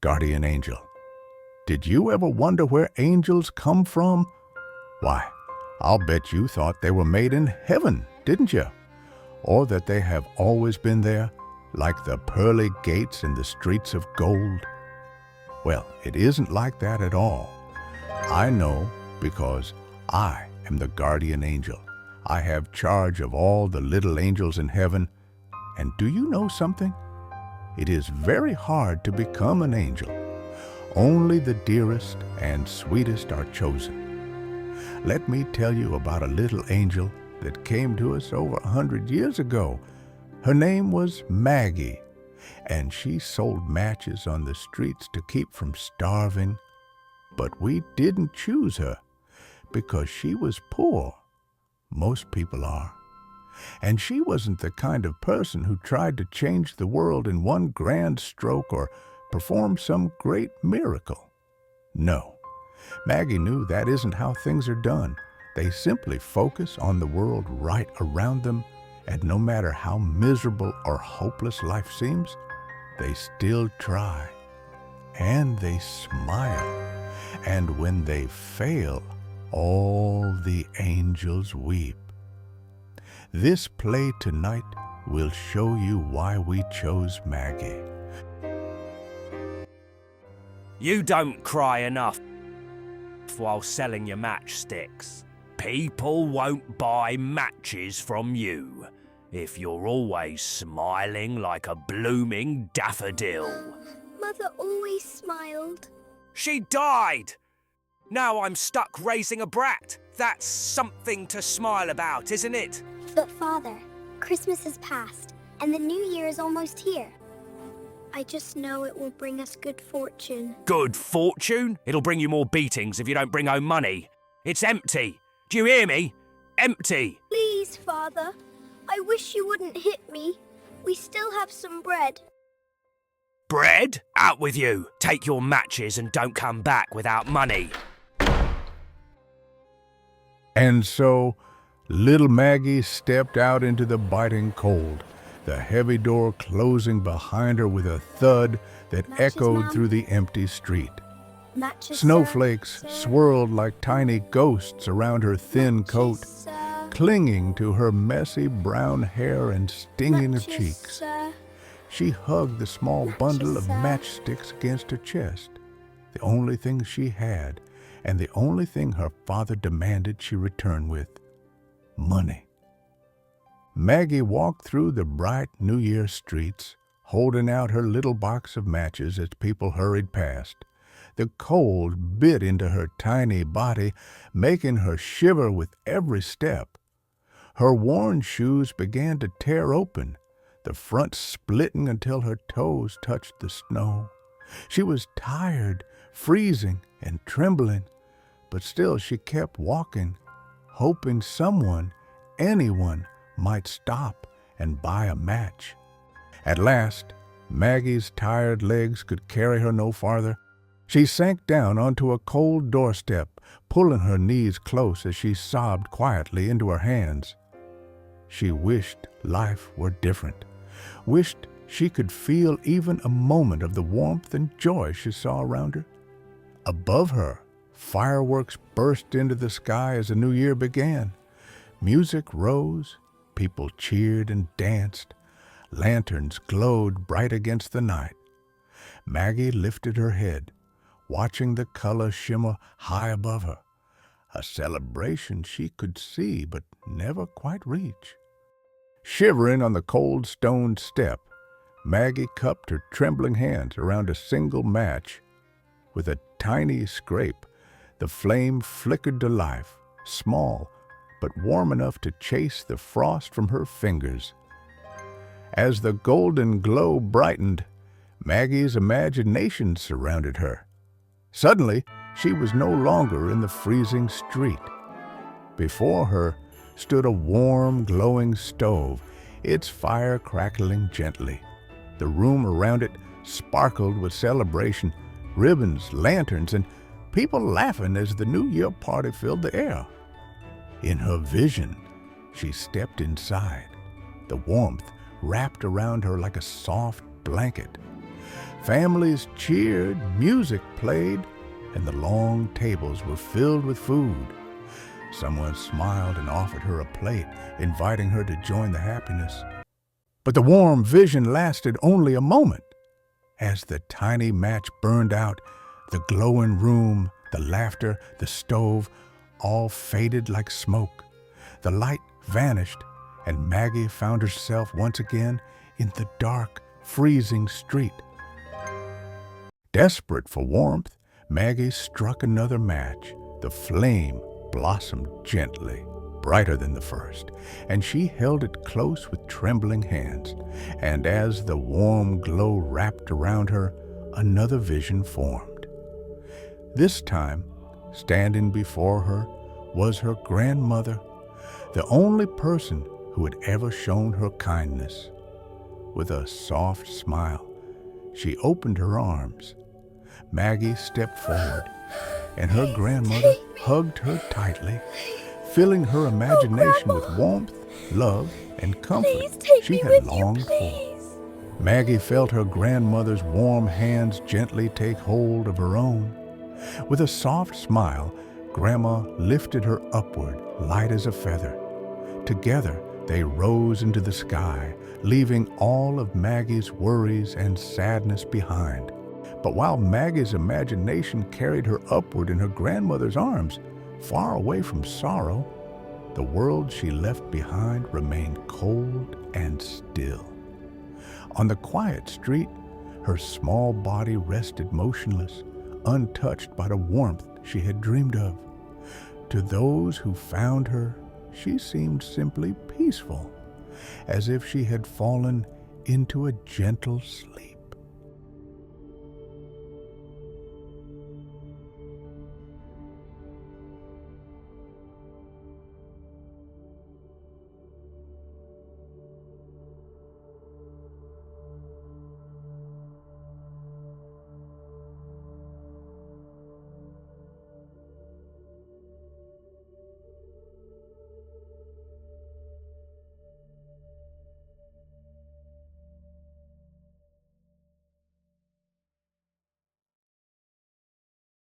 guardian angel. Did you ever wonder where angels come from? Why, I'll bet you thought they were made in heaven, didn't you? Or that they have always been there, like the pearly gates in the streets of gold. Well, it isn't like that at all. I know because I am the guardian angel. I have charge of all the little angels in heaven. And do you know something? It is very hard to become an angel. Only the dearest and sweetest are chosen. Let me tell you about a little angel that came to us over 100 years ago. Her name was Maggie, and she sold matches on the streets to keep from starving. But we didn't choose her because she was poor. Most people are. And she wasn't the kind of person who tried to change the world in one grand stroke or perform some great miracle. No, Maggie knew that isn't how things are done. They simply focus on the world right around them, and no matter how miserable or hopeless life seems, they still try. And they smile. And when they fail, all the angels weep. This play tonight will show you why we chose Maggie. You don't cry enough while selling your matchsticks. People won't buy matches from you if you're always smiling like a blooming daffodil. Mother always smiled. She died! Now I'm stuck raising a brat. That's something to smile about, isn't it? But Father, Christmas has passed, and the new year is almost here. I just know it will bring us good fortune. Good fortune? It'll bring you more beatings if you don't bring home money. It's empty. Do you hear me? Empty. Please, Father. I wish you wouldn't hit me. We still have some bread. Bread? Out with you. Take your matches and don't come back without money. And so, little Maggie stepped out into the biting cold, the heavy door closing behind her with a thud that echoed through the empty street. Matches, Snowflakes swirled like tiny ghosts around her thin coat, clinging to her messy brown hair and stinging her cheeks. She hugged the small bundle of matchsticks against her chest, the only thing she had, and the only thing her father demanded she return with: money. Maggie walked through the bright New Year streets, holding out her little box of matches as people hurried past. The cold bit into her tiny body, making her shiver with every step. Her worn shoes began to tear open, the front splitting until her toes touched the snow. She was tired, freezing, and trembling, but still she kept walking, hoping someone, anyone, might stop and buy a match. At last, Maggie's tired legs could carry her no farther. She sank down onto a cold doorstep, pulling her knees close as she sobbed quietly into her hands. She wished life were different, wished she could feel even a moment of the warmth and joy she saw around her. Above her, fireworks burst into the sky as the new year began. Music rose, people cheered and danced. Lanterns glowed bright against the night. Maggie lifted her head, watching the color shimmer high above her, a celebration she could see but never quite reach. Shivering on the cold stone step, Maggie cupped her trembling hands around a single match. With a tiny scrape, the flame flickered to life, small, but warm enough to chase the frost from her fingers. As the golden glow brightened, Maggie's imagination surrounded her. Suddenly, she was no longer in the freezing street. Before her stood a warm, glowing stove, its fire crackling gently. The room around it sparkled with celebration, ribbons, lanterns, and people laughing as the New Year party filled the air. In her vision, she stepped inside, the warmth wrapped around her like a soft blanket. Families cheered, music played, and the long tables were filled with food. Someone smiled and offered her a plate, inviting her to join the happiness. But the warm vision lasted only a moment. As the tiny match burned out, the glowing room, the laughter, the stove, all faded like smoke. The light vanished, and Maggie found herself once again in the dark, freezing street. Desperate for warmth, Maggie struck another match. The flame blossomed gently, brighter than the first, and she held it close with trembling hands. And as the warm glow wrapped around her, another vision formed. This time, standing before her was her grandmother, the only person who had ever shown her kindness. With a soft smile, she opened her arms. Maggie stepped forward, and her grandmother hugged her tightly, filling her imagination with warmth, love, and comfort she had longed for. Maggie felt her grandmother's warm hands gently take hold of her own. With a soft smile, Grandma lifted her upward, light as a feather. Together, they rose into the sky, leaving all of Maggie's worries and sadness behind. But while Maggie's imagination carried her upward in her grandmother's arms, far away from sorrow, the world she left behind remained cold and still. On the quiet street, her small body rested motionless, untouched by the warmth she had dreamed of. To those who found her, she seemed simply peaceful, as if she had fallen into a gentle sleep.